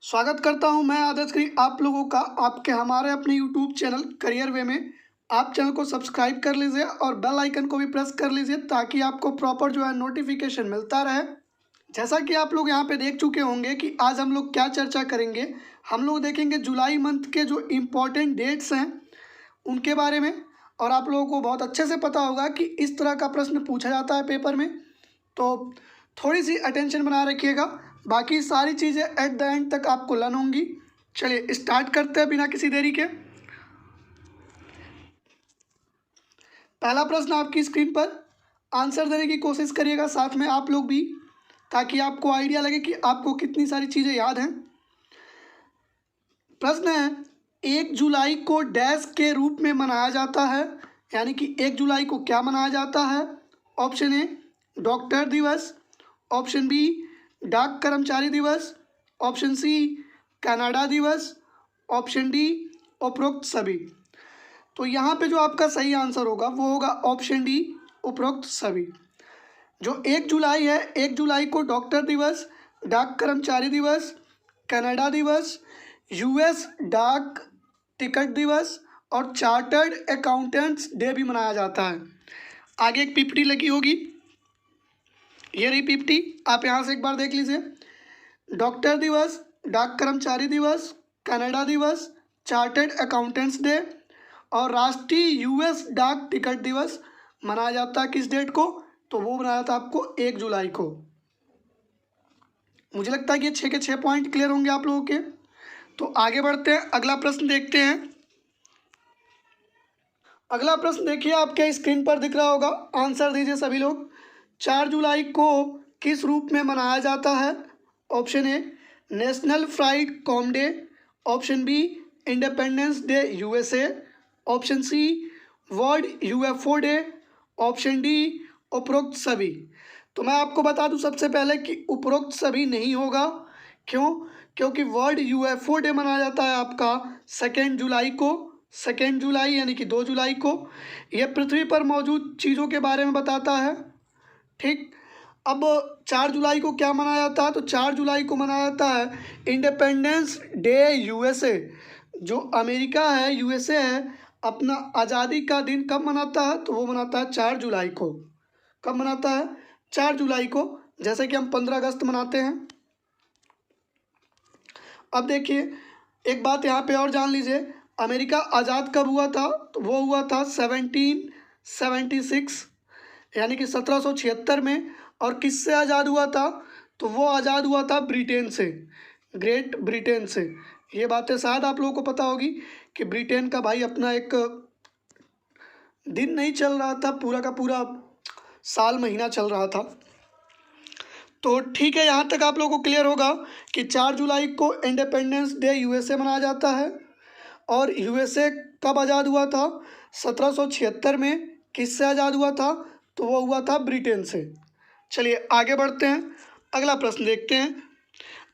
स्वागत करता हूं मैं आदर्श करी आप लोगों का आपके हमारे अपने यूट्यूब चैनल करियर वे में। आप चैनल को सब्सक्राइब कर लीजिए और बेल आइकन को भी प्रेस कर लीजिए ताकि आपको प्रॉपर जो है नोटिफिकेशन मिलता रहे। जैसा कि आप लोग यहां पे देख चुके होंगे कि आज हम लोग क्या चर्चा करेंगे। हम लोग देखेंगे जुलाई मंथ के जो इम्पोर्टेंट डेट्स हैं उनके बारे में। और आप लोगों को बहुत अच्छे से पता होगा कि इस तरह का प्रश्न पूछा जाता है पेपर में, तो थोड़ी सी अटेंशन बना रखिएगा। बाकी सारी चीज़ें एट द एंड तक आपको लर्न होंगी। चलिए स्टार्ट करते हैं बिना किसी देरी के। पहला प्रश्न आपकी स्क्रीन पर, आंसर देने की कोशिश करिएगा साथ में आप लोग भी, ताकि आपको आइडिया लगे कि आपको कितनी सारी चीज़ें याद हैं। प्रश्न है, 1 जुलाई को डैश के रूप में मनाया जाता है, यानी कि 1 जुलाई को क्या मनाया जाता है। ऑप्शन ए डॉक्टर दिवस, ऑप्शन बी डाक कर्मचारी दिवस, ऑप्शन सी कनाडा दिवस, ऑप्शन डी उपरोक्त सभी। तो यहाँ पे जो आपका सही आंसर होगा वो होगा ऑप्शन डी उपरोक्त सभी। जो 1 जुलाई है, 1 जुलाई को डॉक्टर दिवस, डाक कर्मचारी दिवस, कनाडा दिवस, यूएस डाक टिकट दिवस और चार्टर्ड अकाउंटेंट्स डे भी मनाया जाता है। आगे एक पीपीटी लगी होगी, ये रही पीपीटी, आप यहाँ से एक बार देख लीजिए। डॉक्टर दिवस, डाक कर्मचारी दिवस, कनाडा दिवस, चार्टर्ड अकाउंटेंट्स डे और राष्ट्रीय यूएस डाक टिकट दिवस मनाया जाता है किस डेट को, तो वो मनाया था आपको 1 जुलाई को। मुझे लगता है कि ये 6 के 6 पॉइंट क्लियर होंगे आप लोगों के। तो आगे बढ़ते हैं, अगला प्रश्न देखते हैं। अगला प्रश्न देखिए, आपके स्क्रीन पर दिख रहा होगा, आंसर दीजिए सभी लोग। 4 जुलाई को किस रूप में मनाया जाता है। Option A national fried com day, option B independence day USA, option C world UFO day, option D उपरोक्त सभी। तो मैं आपको बता दूं सबसे पहले कि उपरोक्त सभी नहीं होगा। क्यों? क्योंकि वर्ल्ड यूएफओ डे मनाया जाता है आपका 2 जुलाई को। 2 जुलाई यानी कि 2 जुलाई को। यह पृथ्वी पर मौजूद चीज़ों के बारे में बताता है। ठीक, अब 4 जुलाई को क्या मनाया जाता है, तो 4 जुलाई को मनाया जाता है इंडिपेंडेंस डे यूएसए। जो अमेरिका है, यूएसए है, अपना आज़ादी का दिन कब मनाता है, तो वो मनाता है 4 जुलाई को। कब मनाता है? 4 जुलाई को, जैसे कि हम 15 अगस्त मनाते हैं। अब देखिए एक बात यहाँ पे और जान लीजिए, अमेरिका आज़ाद कब हुआ था, तो वो हुआ था 1776, यानी कि 1776 में। और किससे आज़ाद हुआ था, तो वो आज़ाद हुआ था ब्रिटेन से, ग्रेट ब्रिटेन से। ये बातें शायद आप लोगों को पता होगी कि ब्रिटेन का भाई अपना एक दिन नहीं चल रहा था, पूरा का पूरा साल महीना चल रहा था। तो ठीक है, यहाँ तक आप लोगों को क्लियर होगा कि 4 जुलाई को इंडिपेंडेंस डे यूएसए मनाया जाता है। और यूएसए कब आज़ाद हुआ था? 1776 में। किससे आज़ाद हुआ था, तो वो हुआ था ब्रिटेन से। चलिए आगे बढ़ते हैं, अगला प्रश्न देखते हैं।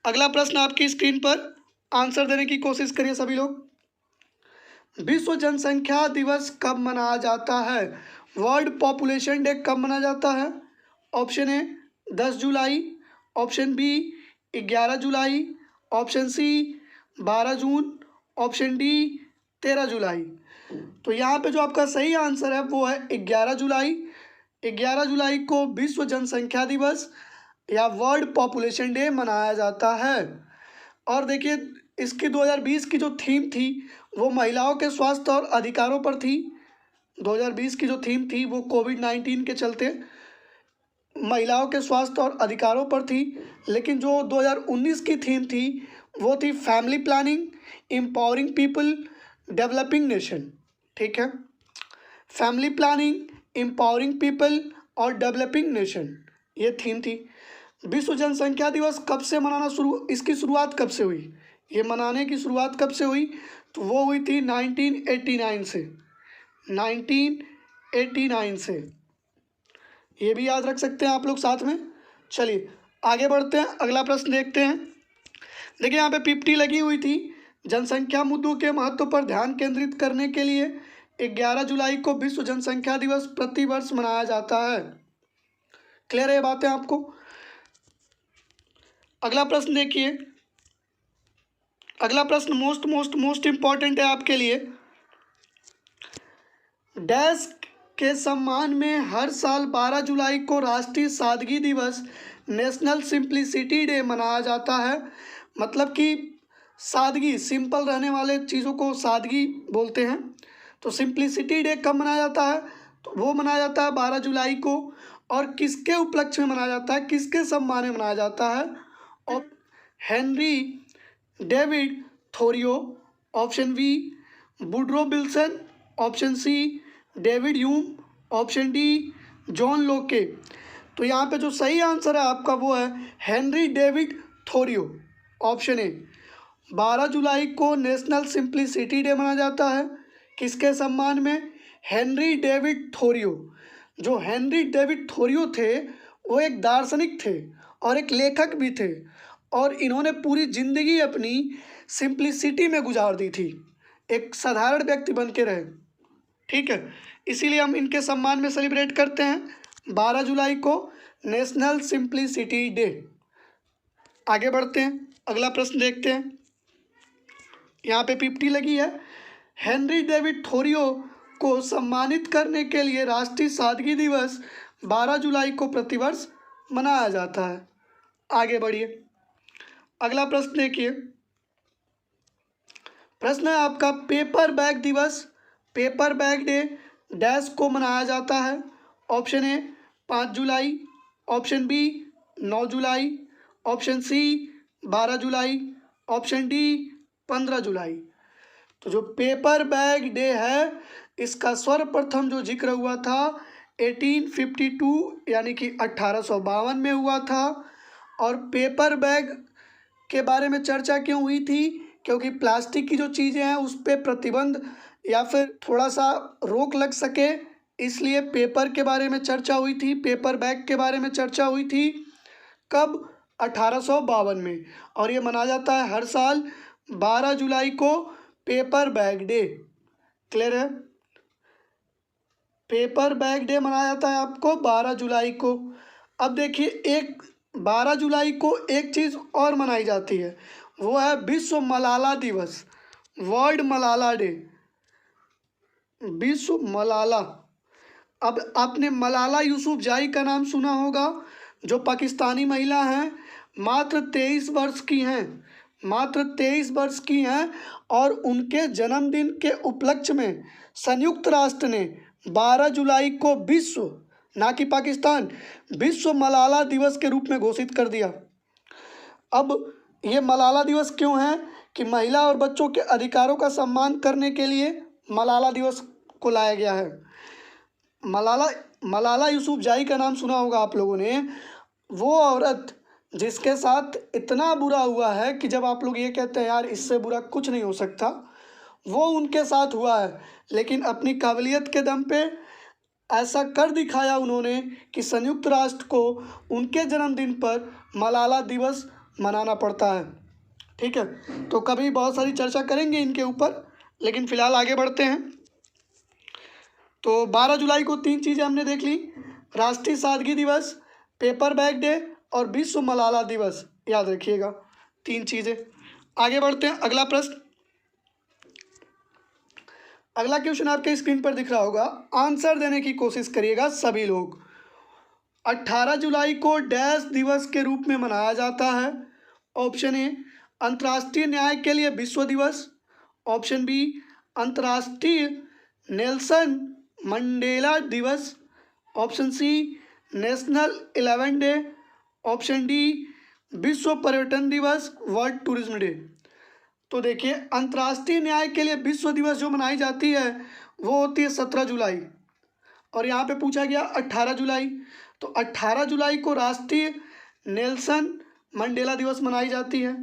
अगला प्रश्न आपकी स्क्रीन पर, आंसर देने की कोशिश करिए सभी लोग। विश्व जनसंख्या दिवस कब मनाया जाता है, वर्ल्ड पॉपुलेशन डे कब मनाया जाता है। ऑप्शन ए 10 जुलाई, ऑप्शन बी 11 जुलाई, ऑप्शन सी 12 जून, ऑप्शन डी 13 जुलाई। तो यहाँ पे जो आपका सही आंसर है वो है 11 जुलाई। 11 जुलाई को विश्व जनसंख्या दिवस या वर्ल्ड पॉपुलेशन डे मनाया जाता है। और देखिए इसकी 2020 की जो थीम थी वो महिलाओं के स्वास्थ्य और अधिकारों पर थी। 2020 की जो थीम थी वो कोविड-19 के चलते महिलाओं के स्वास्थ्य और अधिकारों पर थी। लेकिन जो 2019 की थीम थी वो थी family planning, empowering people, developing nation. ठीक है, फैमिली प्लानिंग, एम्पावरिंग पीपल और डेवलपिंग नेशन, ये थीम थी। विश्व जनसंख्या दिवस कब से मनाना इसकी शुरुआत कब से हुई, ये मनाने की शुरुआत कब से हुई, तो वो हुई थी 1989 से। 1989 से, ये भी याद रख सकते हैं आप लोग साथ में। चलिए आगे बढ़ते हैं, अगला प्रश्न देखते हैं। देखिए यहाँ पे पीपीटी लगी हुई थी, जनसंख्या मुद्दों के महत्व पर ध्यान केंद्रित करने के लिए 11 जुलाई को विश्व जनसंख्या दिवस प्रतिवर्ष मनाया जाता है। क्लियर है ये बातें आपको? अगला प्रश्न देखिए, अगला प्रश्न मोस्ट इम्पॉर्टेंट है आपके लिए। डैश के सम्मान में हर साल 12 जुलाई को राष्ट्रीय सादगी दिवस नेशनल सिंप्लिसिटी डे मनाया जाता है। मतलब कि सादगी, सिंपल रहने वाले चीज़ों को सादगी बोलते हैं। तो सिंप्लिसिटी डे कब मनाया जाता है? तो वो मनाया जाता है 12 जुलाई को। और किसके उपलक्ष्य में मनाया जाता है, किसके सम्मान में मनाया जाता है? और Henry David Thoreau, option B Woodrow Wilson, option C David Hume, option D John Locke. तो यहाँ पे जो सही आंसर है आपका वो है Henry David Thoreau, option A. 12 जुलाई को नेशनल सिंप्लिसिटी डे मनाया जाता है, किसके सम्मान में? Henry David Thoreau. जो हेनरी डेविड थोरियो थे वो एक दार्शनिक थे और एक लेखक भी थे, और इन्होंने पूरी ज़िंदगी अपनी सिंप्लिसिटी में गुजार दी थी, एक साधारण व्यक्ति बन के रहे। ठीक है, इसीलिए हम इनके सम्मान में सेलिब्रेट करते हैं 12 जुलाई को नेशनल सिंप्लिसिटी डे। आगे बढ़ते हैं, अगला प्रश्न देखते हैं। यहाँ पे 50 लगी है। हेनरी डेविड थोरियो को सम्मानित करने के लिए राष्ट्रीय सादगी दिवस 12 जुलाई को प्रतिवर्ष मनाया जाता है। आगे बढ़िए, अगला प्रश्न देखिए। प्रश्न है आपका पेपर बैग दिवस, पेपर बैग डे डैश को मनाया जाता है? ऑप्शन ए 5 जुलाई, ऑप्शन बी 9 जुलाई, ऑप्शन सी 12 जुलाई, ऑप्शन डी 15 जुलाई। तो जो पेपर बैग डे है इसका सर्वप्रथम जो जिक्र हुआ था 1852 यानी कि 1852 में हुआ था। और पेपर बैग के बारे में चर्चा क्यों हुई थी? क्योंकि प्लास्टिक की जो चीज़ें हैं उस पर प्रतिबंध या फिर थोड़ा सा रोक लग सके, इसलिए पेपर के बारे में चर्चा हुई थी, पेपर बैग के बारे में चर्चा हुई थी। कब? 1852 में। और ये मनाया जाता है हर साल 12 जुलाई को, पेपर बैग डे। क्लियर है? पेपर बैग डे मनाया जाता है आपको 12 जुलाई को। अब देखिए, एक 12 जुलाई को एक चीज़ और मनाई जाती है, वो है विश्व मलाला दिवस, वर्ल्ड मलाला डे, विश्व मलाला। अब आपने मलाला यूसुफजाई का नाम सुना होगा, जो पाकिस्तानी महिला हैं, मात्र 23 वर्ष की हैं, मात्र 23 वर्ष की हैं। और उनके जन्मदिन के उपलक्ष्य में संयुक्त राष्ट्र ने 12 जुलाई को विश्व, ना कि पाकिस्तान, विश्व मलाला दिवस के रूप में घोषित कर दिया। अब ये मलाला दिवस क्यों है? कि महिला और बच्चों के अधिकारों का सम्मान करने के लिए मलाला दिवस को लाया गया है। मलाला यूसुफजाई का नाम सुना होगा आप लोगों ने। वो औरत जिसके साथ इतना बुरा हुआ है कि जब आप लोग ये कहते हैं यार इससे बुरा कुछ नहीं हो सकता, वो उनके साथ हुआ है। लेकिन अपनी काबिलियत के दम पे ऐसा कर दिखाया उन्होंने कि संयुक्त राष्ट्र को उनके जन्मदिन पर मलाला दिवस मनाना पड़ता है। ठीक है, तो कभी बहुत सारी चर्चा करेंगे इनके ऊपर, लेकिन फ़िलहाल आगे बढ़ते हैं। तो 12 जुलाई को 3 चीज़ें हमने देख ली, राष्ट्रीय सादगी दिवस, पेपर बैग डे और विश्व मलाला दिवस। याद रखिएगा 3 चीज़ें। आगे बढ़ते हैं, अगला प्रश्न। अगला क्वेश्चन आपके स्क्रीन पर दिख रहा होगा, आंसर देने की कोशिश करिएगा सभी लोग। 18 जुलाई को डैश दिवस के रूप में मनाया जाता है? ऑप्शन ए अंतर्राष्ट्रीय न्याय के लिए विश्व दिवस, ऑप्शन बी अंतर्राष्ट्रीय नेल्सन मंडेला दिवस, option C national 11 day, option D विश्व पर्यटन दिवस, वर्ल्ड टूरिज्म डे। तो देखिए, अंतर्राष्ट्रीय न्याय के लिए विश्व दिवस जो मनाई जाती है वो होती है 17 जुलाई, और यहाँ पे पूछा गया 18 जुलाई। तो 18 जुलाई को राष्ट्रीय नेल्सन मंडेला दिवस मनाई जाती है,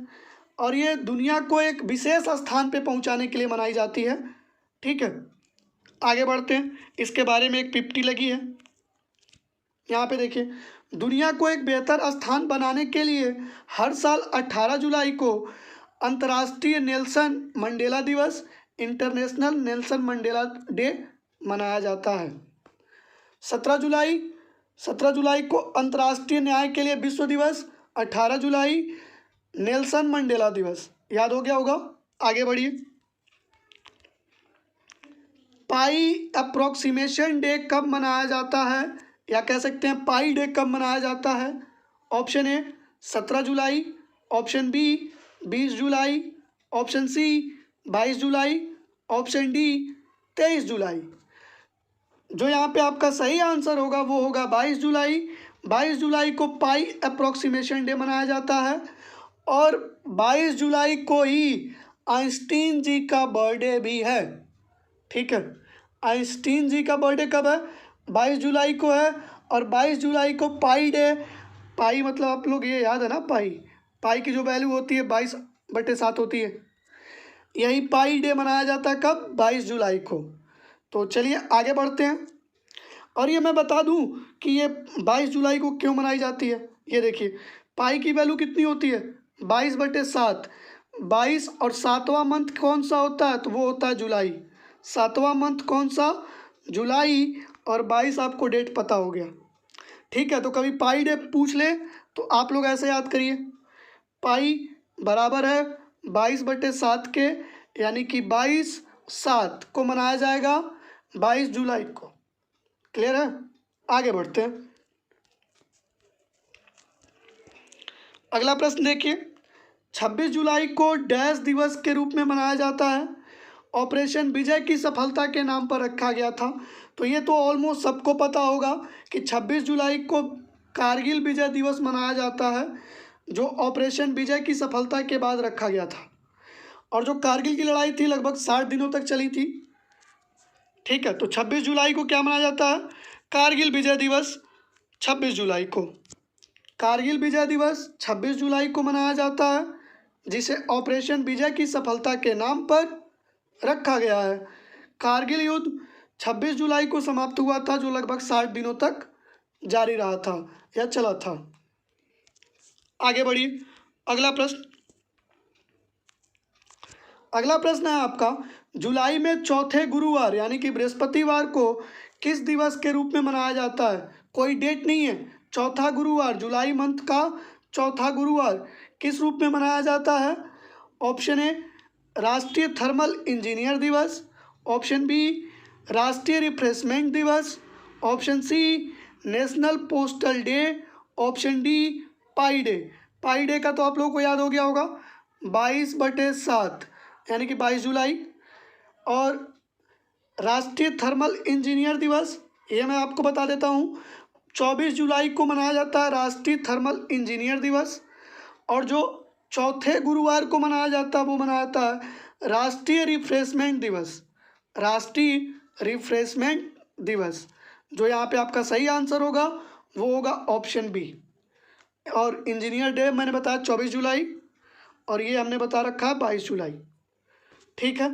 और ये दुनिया को एक विशेष स्थान पे पहुंचाने के लिए मनाई जाती है। ठीक है, आगे बढ़ते हैं, इसके बारे में एक 50 लगी है। यहाँ पे देखिए, दुनिया को एक बेहतर स्थान बनाने के लिए हर साल 18 जुलाई को अंतर्राष्ट्रीय नेल्सन मंडेला दिवस, इंटरनेशनल नेल्सन मंडेला डे मनाया जाता है। 17 जुलाई को अंतर्राष्ट्रीय न्याय के लिए विश्व दिवस, 18 जुलाई नेल्सन मंडेला दिवस। याद हो गया होगा। आगे बढ़िए। पाई अप्रोक्सीमेशन डे कब मनाया जाता है, या कह सकते हैं पाई डे कब मनाया जाता है? ऑप्शन ए 17 जुलाई, ऑप्शन बी 20 जुलाई, ऑप्शन सी 22 जुलाई, ऑप्शन डी 23 जुलाई। जो यहाँ पे आपका सही आंसर होगा वो होगा 22 जुलाई। 22 जुलाई को पाई अप्रोक्सीमेशन डे मनाया जाता है, और 22 जुलाई को ही आइंस्टीन जी का बर्थडे भी है। ठीक है, आइंस्टीन जी का बर्थडे कब है? 22 जुलाई को है, और 22 जुलाई को पाई डे, पाई मतलब आप लोग ये याद है ना, पाई की जो वैल्यू होती है 22/7 होती है। यही पाई डे मनाया जाता है कब? 22 जुलाई को। तो चलिए आगे बढ़ते हैं। और ये मैं बता दूं कि ये 22 जुलाई को क्यों मनाई जाती है। ये देखिए, पाई की वैल्यू कितनी होती है? 22/7। 22 और 7वां मंथ कौन सा होता है? तो वो होता है जुलाई। 7वां मंथ कौन सा? जुलाई। और 22 आपको डेट पता हो गया। ठीक है, तो कभी पाई डे पूछ ले तो आप लोग ऐसे याद करिए, पाई बराबर है 22/7 के, यानी कि 22/7 को मनाया जाएगा 22 जुलाई को। क्लियर है? आगे बढ़ते हैं। अगला प्रश्न देखिए, 26 जुलाई को डैश दिवस के रूप में मनाया जाता है? ऑपरेशन विजय की सफलता के नाम पर रखा गया था। तो ये तो ऑलमोस्ट सबको पता होगा कि 26 जुलाई को कारगिल विजय दिवस मनाया जाता है, जो ऑपरेशन विजय की सफलता के बाद रखा गया था। और जो कारगिल की लड़ाई थी लगभग 60 दिनों तक चली थी। ठीक है, तो 26 जुलाई को क्या मनाया जाता है? कारगिल विजय दिवस। 26 जुलाई को कारगिल विजय दिवस 26 जुलाई को मनाया जाता है, जिसे ऑपरेशन विजय की सफलता के नाम पर रखा गया है। कारगिल युद्ध 26 जुलाई को समाप्त हुआ था, जो लगभग 60 दिनों तक जारी रहा था या चला था। आगे बढ़िए। अगला प्रश्न है आपका, जुलाई में चौथे गुरुवार यानी कि बृहस्पतिवार को किस दिवस के रूप में मनाया जाता है? कोई डेट नहीं है, चौथा गुरुवार, जुलाई मंथ का चौथा गुरुवार किस रूप में मनाया जाता है? ऑप्शन ए राष्ट्रीय थर्मल इंजीनियर दिवस, ऑप्शन बी राष्ट्रीय रिफ्रेशमेंट दिवस, option C national postal day, option D pi day. Pi day का तो आप लोगों को याद हो गया होगा, 22/7 यानी कि 22 जुलाई। और राष्ट्रीय थर्मल इंजीनियर दिवस, ये मैं आपको बता देता हूँ, 24 जुलाई को मनाया जाता है राष्ट्रीय थर्मल इंजीनियर दिवस। और जो चौथे गुरुवार को मनाया जाता है वो मनाया जाता है राष्ट्रीय रिफ्रेशमेंट दिवस। राष्ट्रीय रिफ्रेशमेंट दिवस, जो यहाँ पे आपका सही आंसर होगा वो होगा ऑप्शन बी। और इंजीनियर डे मैंने बताया 24 जुलाई, और ये हमने बता रखा है 22 जुलाई। ठीक है,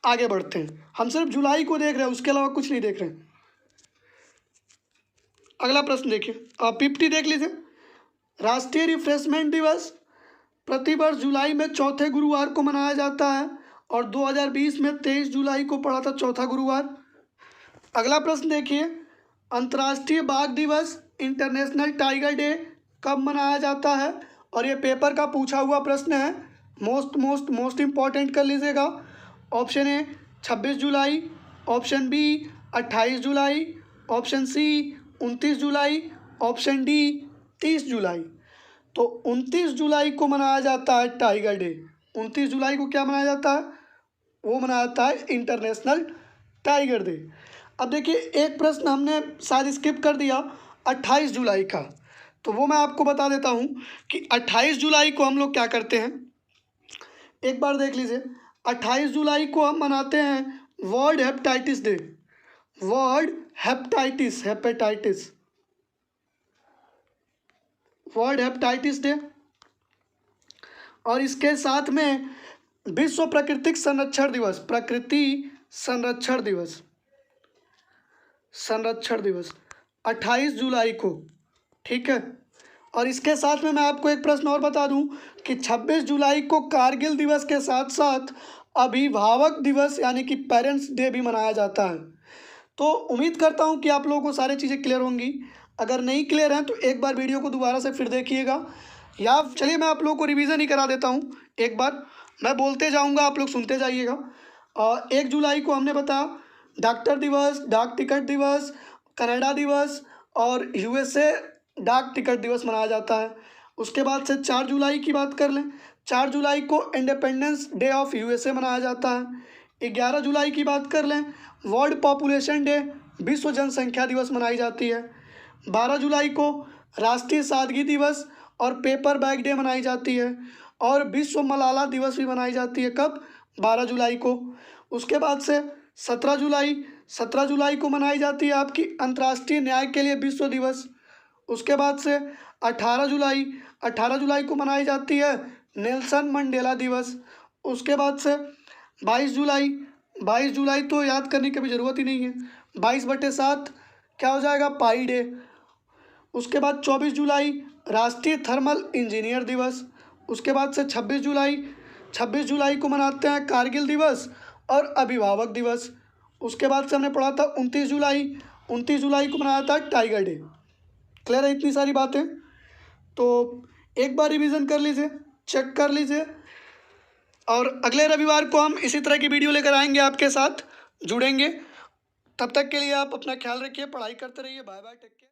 आगे बढ़ते हैं। हम सिर्फ जुलाई को देख रहे हैं, उसके अलावा कुछ नहीं देख रहे हैं। अगला प्रश्न देखिए, आप 50 देख लीजिए। राष्ट्रीय रिफ्रेशमेंट दिवस प्रतिवर्ष जुलाई में चौथे गुरुवार को मनाया जाता है, और 2020 में 23 जुलाई को पड़ा था चौथा गुरुवार। अगला प्रश्न देखिए, अंतर्राष्ट्रीय बाघ दिवस इंटरनेशनल टाइगर डे कब मनाया जाता है? और ये पेपर का पूछा हुआ प्रश्न है, मोस्ट इम्पॉर्टेंट कर लीजिएगा। ऑप्शन ए 26 जुलाई, ऑप्शन बी 28 जुलाई, ऑप्शन सी 29 जुलाई, ऑप्शन डी 30 जुलाई। तो 29 जुलाई को मनाया जाता है टाइगर डे। 29 जुलाई को क्या मनाया जाता है? वो मनाया जाता है इंटरनेशनल टाइगर डे। अब देखिए, एक प्रश्न हमने शायद स्किप कर दिया 28 जुलाई का, तो वो मैं आपको बता देता हूँ कि 28 जुलाई को हम लोग क्या करते हैं। एक बार देख लीजिए, 28 जुलाई को हम मनाते हैं world hepatitis day. World hepatitis world hepatitis day. और इसके साथ में विश्व प्राकृतिक संरक्षण दिवस, प्रकृति संरक्षण दिवस 28 जुलाई को। ठीक है, और इसके साथ में मैं आपको एक प्रश्न और बता दूं कि 26 जुलाई को कारगिल दिवस के साथ साथ अभिभावक दिवस यानी कि पेरेंट्स डे भी मनाया जाता है। तो उम्मीद करता हूं कि आप लोगों को सारी चीज़ें क्लियर होंगी। अगर नहीं क्लियर हैं तो एक बार वीडियो को दोबारा से फिर देखिएगा, या चलिए मैं आप लोगों को रिवीजन ही करा देता हूं एक बार। मैं बोलते जाऊंगा, आप लोग सुनते जाइएगा। 1 जुलाई को हमने बताया डॉक्टर दिवस, डाक टिकट दिवस, कनाडा दिवस और यूएसए डाक टिकट दिवस मनाया जाता है। उसके बाद से 4 जुलाई की बात कर लें, 4 जुलाई को इंडिपेंडेंस डे ऑफ यूएसए मनाया जाता है। 11 जुलाई की बात कर लें, वर्ल्ड पॉपुलेशन डे, विश्व जनसंख्या दिवस मनाई जाती है। 12 जुलाई को राष्ट्रीय सादगी दिवस और पेपर बैग डे मनाई जाती है। और विश्व मलाला दिवस भी मनाई जाती है। कब? 12 जुलाई को। उसके बाद से 17 जुलाई को मनाई जाती है आपकी अंतर्राष्ट्रीय न्याय के लिए विश्व दिवस। उसके बाद से 18 जुलाई को मनाई जाती है नेल्सन मंडेला दिवस। उसके बाद से 22 जुलाई तो याद करने की भी ज़रूरत ही नहीं है, 22/7 क्या हो जाएगा? पाई डे। उसके बाद 24 जुलाई राष्ट्रीय थर्मल इंजीनियर दिवस। उसके बाद से 26 जुलाई को मनाते हैं कारगिल दिवस और अभिभावक दिवस। उसके बाद से हमने पढ़ा था 29 जुलाई को मनाया था टाइगर डे। क्लियर है इतनी सारी बातें? तो एक बार रिवीजन कर लीजिए, चेक कर लीजिए, और अगले रविवार को हम इसी तरह की वीडियो लेकर आएंगे, आपके साथ जुड़ेंगे। तब तक के लिए आप अपना ख्याल रखिए, पढ़ाई करते रहिए। Bye bye, take care.